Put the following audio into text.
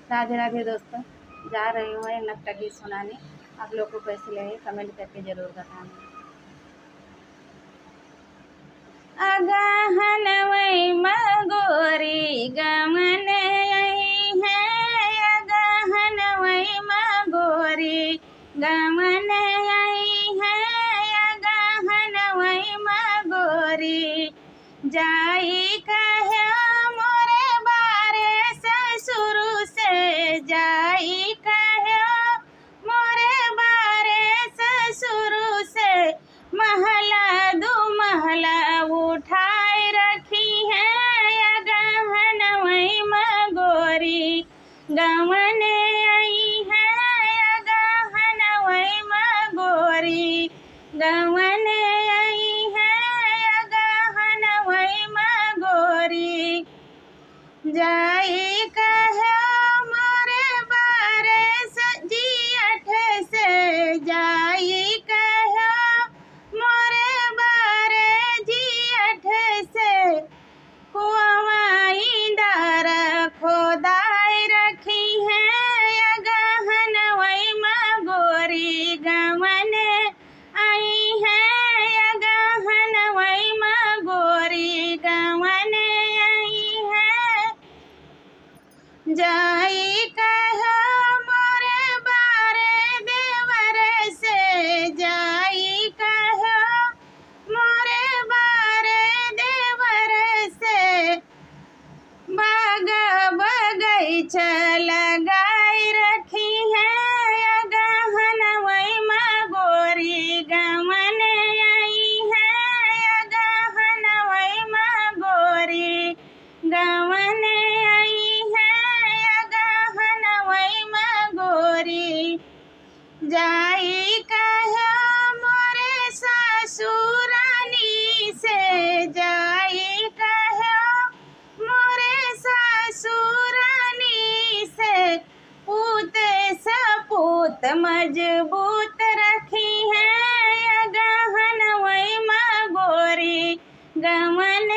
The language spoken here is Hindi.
राधे राधे दोस्तों, जा रही हूँ एक नक्टा गीत सुनाने। आप लोग को कैसे लगे कमेंट करके ज़रूर बताना। अगहन वही मगोरी गमन आई है, अगहन वही मगोरी गमन आई है, अगहन वही मगोरी जाई कहे मोरे बारे ससुर से, जाई कहे मोरे बारे ससुर से, महला दो महला उठाए रखी है, अगहन वही मगोरी गमन आई है, अगहन वही मगोरी गमन आई है, अगहन वही मगोरी जाई कहे मोरे बारे जियठ से, जाई कहे मोरे बारे जियठ से, कुआवाई दार खोदाई रखी है, अगहन वही मगोरी गमन आई है, अगहन वही मगोरी गमन आई है, जाई कहे मोरे बारे देवर से, जाई कहे मोरे बारे देवर से, बाग बगीचा लगाई रखी है, अगहन वही मगोरी गमन आई है, अगहन वही मगोरी गमन आई है, अगहन वही मगोरी जाई कहे मोरे ससुरानी से, जाई कहे मोरे ससुरानी से, पूते सपूत मजबूत रखी है, अगहन वही मगोरी गमन